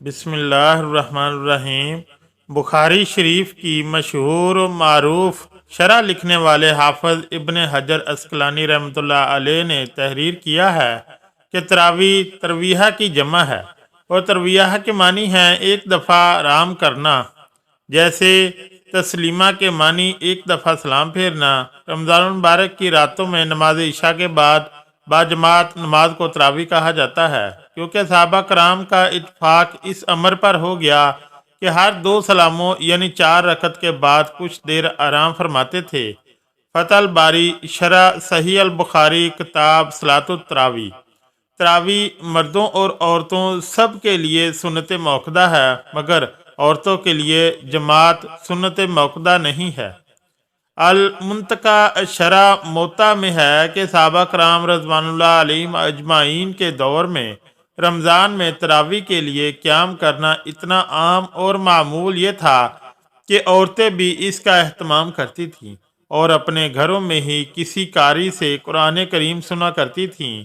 بسم اللہ الرحمن الرحیم۔ بخاری شریف کی مشہور و معروف شرح لکھنے والے حافظ ابن حجر عسقلانی رحمۃ اللہ علیہ نے تحریر کیا ہے کہ تراویح ترویحہ کی جمع ہے، اور ترویحہ کے معنی ہیں ایک دفعہ آرام کرنا، جیسے تسلیمہ کے معنی ایک دفعہ سلام پھیرنا۔ رمضان المبارک کی راتوں میں نماز عشاء کے بعد باجماعت نماز کو تراویح کہا جاتا ہے، کیونکہ صحابہ کرام کا اتفاق اس امر پر ہو گیا کہ ہر 2 سلاموں یعنی 4 رکعت کے بعد کچھ دیر آرام فرماتے تھے۔ فتح الباری شرح صحیح البخاری کتاب صلاۃ التراویح۔ تراویح مردوں اور عورتوں سب کے لیے سنت موقدہ ہے، مگر عورتوں کے لیے جماعت سنت موقدہ نہیں ہے۔ المنتقی شرح موطا میں ہے کہ صحابہ کرام رضوان اللہ علیہم اجمعین کے دور میں رمضان میں تراویح کے لیے قیام کرنا اتنا عام اور معمول یہ تھا کہ عورتیں بھی اس کا اہتمام کرتی تھیں اور اپنے گھروں میں ہی کسی قاری سے قرآن کریم سنا کرتی تھیں۔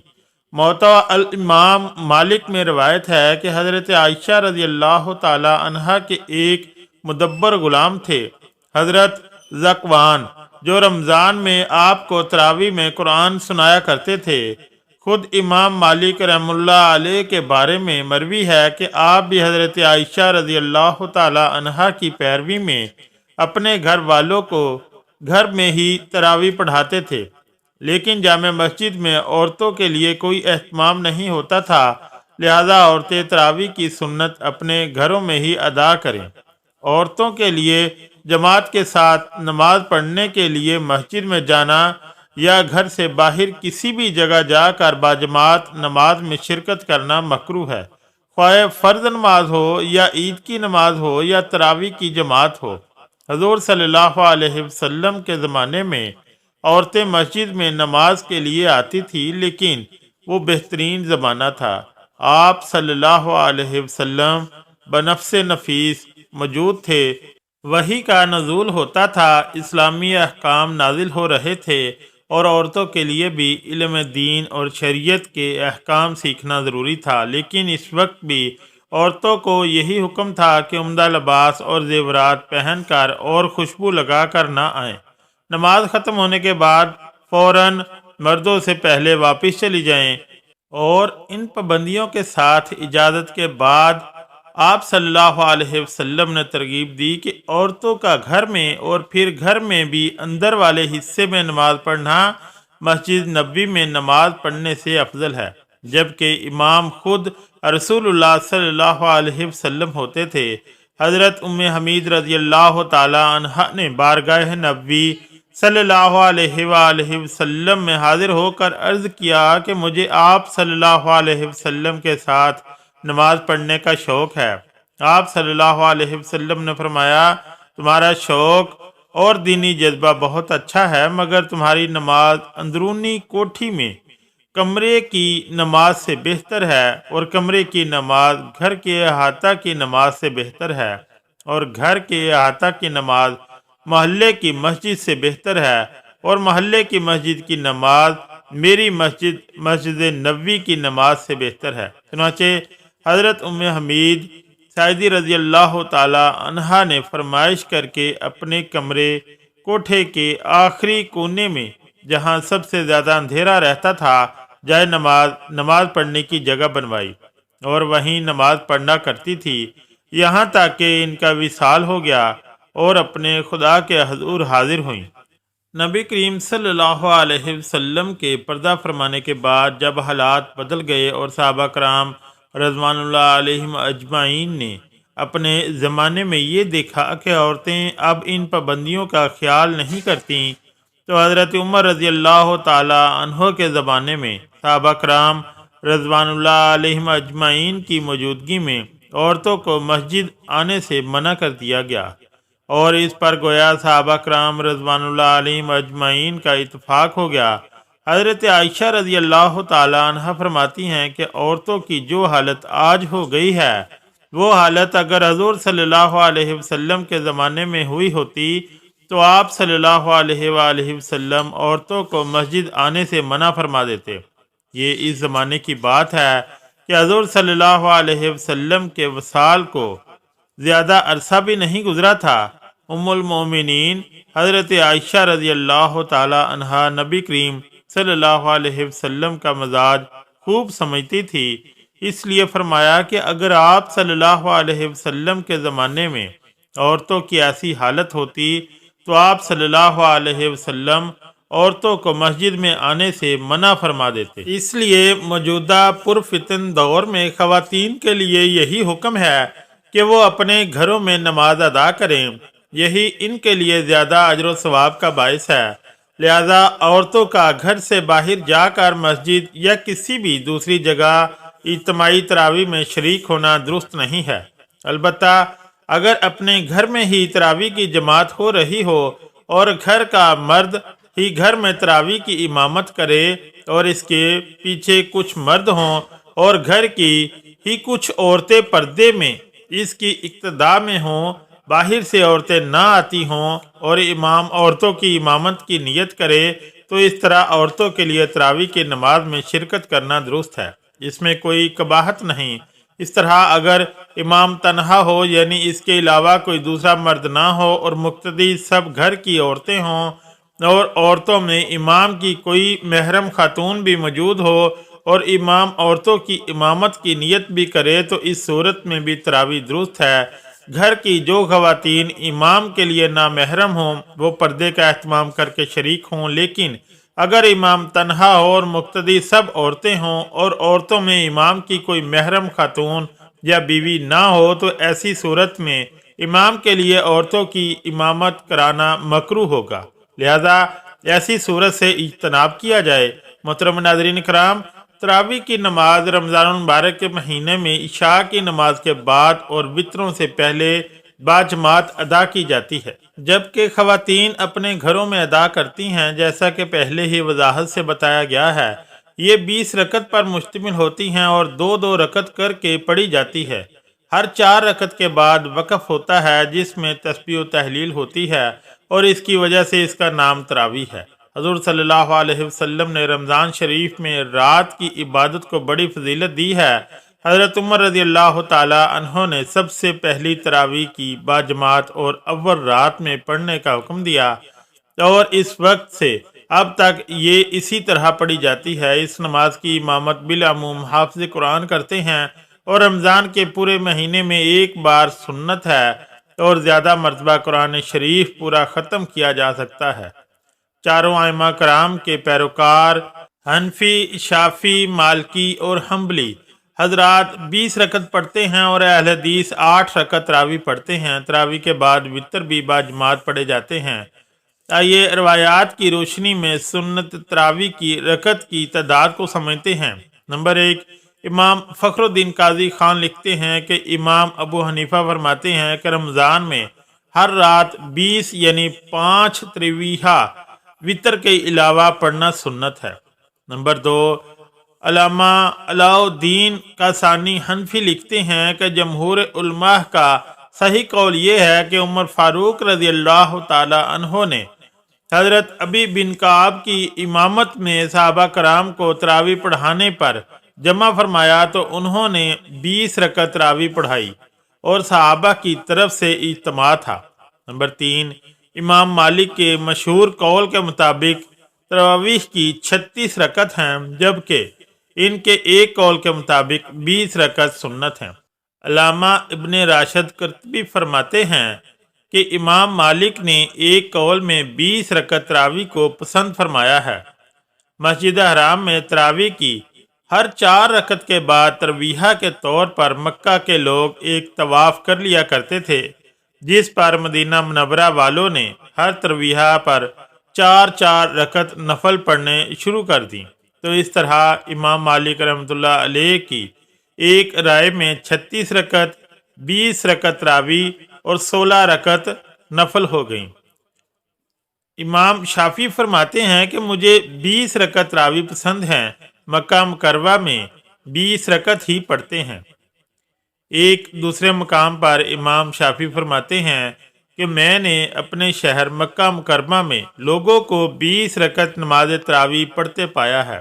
موطا الامام مالک میں روایت ہے کہ حضرت عائشہ رضی اللہ تعالی عنہا کے ایک مدبر غلام تھے، حضرت ذکوان، جو رمضان میں آپ کو تراویح میں قرآن سنایا کرتے تھے۔ خود امام مالک رحمہ اللہ علیہ کے بارے میں مروی ہے کہ آپ بھی حضرت عائشہ رضی اللہ تعالی عنہا کی پیروی میں اپنے گھر والوں کو گھر میں ہی تراویح پڑھاتے تھے، لیکن جامع مسجد میں عورتوں کے لیے کوئی اہتمام نہیں ہوتا تھا، لہذا عورتیں تراویح کی سنت اپنے گھروں میں ہی ادا کریں۔ عورتوں کے لیے جماعت کے ساتھ نماز پڑھنے کے لیے مسجد میں جانا یا گھر سے باہر کسی بھی جگہ جا کر باجماعت نماز میں شرکت کرنا مکروہ ہے، خواہ فرض نماز ہو یا عید کی نماز ہو یا تراویح کی جماعت ہو۔ حضور صلی اللہ علیہ وسلم کے زمانے میں عورتیں مسجد میں نماز کے لیے آتی تھی، لیکن وہ بہترین زمانہ تھا۔ آپ صلی اللہ علیہ وسلم بنفس نفیس موجود تھے، وحی کا نزول ہوتا تھا، اسلامی احکام نازل ہو رہے تھے، اور عورتوں کے لیے بھی علم دین اور شریعت کے احکام سیکھنا ضروری تھا، لیکن اس وقت بھی عورتوں کو یہی حکم تھا کہ عمدہ لباس اور زیورات پہن کر اور خوشبو لگا کر نہ آئیں۔ نماز ختم ہونے کے بعد فوراً مردوں سے پہلے واپس چلی جائیں، اور ان پابندیوں کے ساتھ اجازت کے بعد آپ صلی اللہ علیہ وسلم نے ترغیب دی کہ عورتوں کا گھر میں اور پھر گھر میں بھی اندر والے حصے میں نماز پڑھنا مسجد نبوی میں نماز پڑھنے سے افضل ہے، جبکہ امام خود رسول اللہ صلی اللہ علیہ وسلم ہوتے تھے۔ حضرت ام حمید رضی اللہ تعالی عنہا نے بارگاہ نبوی صلی اللہ علیہ وآلہ وسلم میں حاضر ہو کر عرض کیا کہ مجھے آپ صلی اللہ علیہ وسلم کے ساتھ نماز پڑھنے کا شوق ہے۔ آپ صلی اللہ علیہ وسلم نے فرمایا، تمہارا شوق اور دینی جذبہ بہت اچھا ہے، مگر تمہاری نماز اندرونی کوٹھی میں کمرے کی نماز سے بہتر ہے، اور کمرے کی نماز گھر کے احاطہ کی نماز سے بہتر ہے، اور گھر کے احاطہ کی نماز محلے کی مسجد سے بہتر ہے، اور محلے کی مسجد کی نماز میری مسجد مسجد نبوی کی نماز سے بہتر ہے۔ چنانچہ حضرت ام حمید سعیدی رضی اللہ تعالی عنہا نے فرمائش کر کے اپنے کمرے کوٹھے کے آخری کونے میں، جہاں سب سے زیادہ اندھیرا رہتا تھا، جائے نماز پڑھنے کی جگہ بنوائی، اور وہیں نماز پڑھنا کرتی تھی، یہاں تک کہ ان کا وصال ہو گیا اور اپنے خدا کے حضور حاضر ہوئیں۔ نبی کریم صلی اللہ علیہ وسلم کے پردہ فرمانے کے بعد جب حالات بدل گئے اور صحابہ کرام رضوان اللہ علیہم اجمعین نے اپنے زمانے میں یہ دیکھا کہ عورتیں اب ان پابندیوں کا خیال نہیں کرتیں، تو حضرت عمر رضی اللہ تعالی عنہ کے زمانے میں صحابہ کرام رضوان اللہ علیہم اجمعین کی موجودگی میں عورتوں کو مسجد آنے سے منع کر دیا گیا، اور اس پر گویا صحابہ کرام رضوان اللہ علیہم اجمعین کا اتفاق ہو گیا۔ حضرت عائشہ رضی اللہ تعالی عنہ فرماتی ہیں کہ عورتوں کی جو حالت آج ہو گئی ہے، وہ حالت اگر حضور صلی اللہ علیہ وسلم کے زمانے میں ہوئی ہوتی تو آپ صلی اللہ علیہ وآلہ وسلم عورتوں کو مسجد آنے سے منع فرما دیتے۔ یہ اس زمانے کی بات ہے کہ حضور صلی اللہ علیہ وسلم کے وصال کو زیادہ عرصہ بھی نہیں گزرا تھا۔ ام المومنین حضرت عائشہ رضی اللہ تعالی عنہا نبی کریم صلی اللہ علیہ وسلم کا مزاج خوب سمجھتی تھی، اس لیے فرمایا کہ اگر آپ صلی اللہ علیہ وسلم کے زمانے میں عورتوں کی ایسی حالت ہوتی تو آپ صلی اللہ علیہ وسلم عورتوں کو مسجد میں آنے سے منع فرما دیتے۔ اس لیے موجودہ پرفتن دور میں خواتین کے لیے یہی حکم ہے کہ وہ اپنے گھروں میں نماز ادا کریں، یہی ان کے لیے زیادہ اجر و ثواب کا باعث ہے۔ لہذا عورتوں کا گھر سے باہر جا کر مسجد یا کسی بھی دوسری جگہ اجتماعی تراویح میں شریک ہونا درست نہیں ہے۔ البتہ اگر اپنے گھر میں ہی تراویح کی جماعت ہو رہی ہو اور گھر کا مرد ہی گھر میں تراویح کی امامت کرے اور اس کے پیچھے کچھ مرد ہوں اور گھر کی ہی کچھ عورتیں پردے میں اس کی اقتداء میں ہوں، باہر سے عورتیں نہ آتی ہوں اور امام عورتوں کی امامت کی نیت کرے، تو اس طرح عورتوں کے لیے تراویح کی نماز میں شرکت کرنا درست ہے، اس میں کوئی قباحت نہیں۔ اس طرح اگر امام تنہا ہو، یعنی اس کے علاوہ کوئی دوسرا مرد نہ ہو اور مقتدی سب گھر کی عورتیں ہوں اور عورتوں میں امام کی کوئی محرم خاتون بھی موجود ہو اور امام عورتوں کی امامت کی نیت بھی کرے، تو اس صورت میں بھی تراویح درست ہے۔ گھر کی جو خواتین امام کے لیے نامحرم ہوں وہ پردے کا اہتمام کر کے شریک ہوں، لیکن اگر امام تنہا ہو اور مقتدی سب عورتیں ہوں اور عورتوں میں امام کی کوئی محرم خاتون یا بیوی نہ ہو، تو ایسی صورت میں امام کے لیے عورتوں کی امامت کرانا مکروہ ہوگا، لہذا ایسی صورت سے اجتناب کیا جائے۔ محترم ناظرین کرام، تراویح کی نماز رمضان المبارک کے مہینے میں عشاء کی نماز کے بعد اور وطروں سے پہلے باجماعت ادا کی جاتی ہے، جبکہ خواتین اپنے گھروں میں ادا کرتی ہیں، جیسا کہ پہلے ہی وضاحت سے بتایا گیا ہے۔ یہ 20 رکعت پر مشتمل ہوتی ہیں اور 2 رکعت کر کے پڑھی جاتی ہے۔ ہر 4 رکعت کے بعد وقف ہوتا ہے جس میں تسبیح و تحلیل ہوتی ہے اور اس کی وجہ سے اس کا نام تراویح ہے۔ حضور صلی اللہ علیہ وسلم نے رمضان شریف میں رات کی عبادت کو بڑی فضیلت دی ہے۔ حضرت عمر رضی اللہ تعالی عنہ نے سب سے پہلی تراویح کی باجماعت اور اول رات میں پڑھنے کا حکم دیا اور اس وقت سے اب تک یہ اسی طرح پڑھی جاتی ہے۔ اس نماز کی امامت بالعموم حافظ قرآن کرتے ہیں اور رمضان کے پورے مہینے میں ایک بار سنت ہے اور زیادہ مرتبہ قرآن شریف پورا ختم کیا جا سکتا ہے۔ چاروں ائمہ کرام کے پیروکار حنفی، شافعی، مالکی اور حنبلی حضرات 20 رکعت پڑھتے ہیں اور اہل حدیث 8 رکعت تراویح پڑھتے ہیں۔ تراویح کے بعد وتر بھی باجماعت پڑھے جاتے ہیں۔ آئیے روایات کی روشنی میں سنت تراویح کی رکعت کی تعداد کو سمجھتے ہیں۔ نمبر 1، امام فخر الدین قاضی خان لکھتے ہیں کہ امام ابو حنیفہ فرماتے ہیں کہ رمضان میں ہر رات 20 یعنی 5 تراویح وتر کے علاوہ پڑھنا سنت ہے۔ نمبر 2، علامہ علاء الدین کاسانی حنفی لکھتے ہیں کہ جمہور علماء کا صحیح قول یہ ہے کہ عمر فاروق رضی اللہ تعالی عنہ نے حضرت ابی بن کعب کی امامت میں صحابہ کرام کو تراویح پڑھانے پر جمع فرمایا تو انہوں نے 20 رکعت تراویح پڑھائی اور صحابہ کی طرف سے اجتماع تھا۔ نمبر 3، امام مالک کے مشہور قول کے مطابق تراویح کی 36 رکعت ہیں، جبکہ ان کے ایک قول کے مطابق 20 رکعت سنت ہیں۔ علامہ ابن راشد قرطبی فرماتے ہیں کہ امام مالک نے ایک قول میں 20 رکعت تراویح کو پسند فرمایا ہے۔ مسجد حرام میں تراویح کی ہر 4 رکعت کے بعد ترویحہ کے طور پر مکہ کے لوگ ایک طواف کر لیا کرتے تھے، جس پر مدینہ منورہ والوں نے ہر ترویحہ پر 4 رکعت نفل پڑھنے شروع کر دیں، تو اس طرح امام مالک رحمۃ اللہ علیہ کی ایک رائے میں 36 رکعت، 20 رکعت تراویح اور 16 رکعت نفل ہو گئیں۔ امام شافعی فرماتے ہیں کہ مجھے 20 رکعت تراویح پسند ہیں، مکہ مکرمہ میں 20 رکعت ہی پڑھتے ہیں۔ ایک دوسرے مقام پر امام شافعی فرماتے ہیں کہ میں نے اپنے شہر مکہ مکرمہ میں لوگوں کو 20 رکعت نماز تراویح پڑھتے پایا ہے۔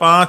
5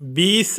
20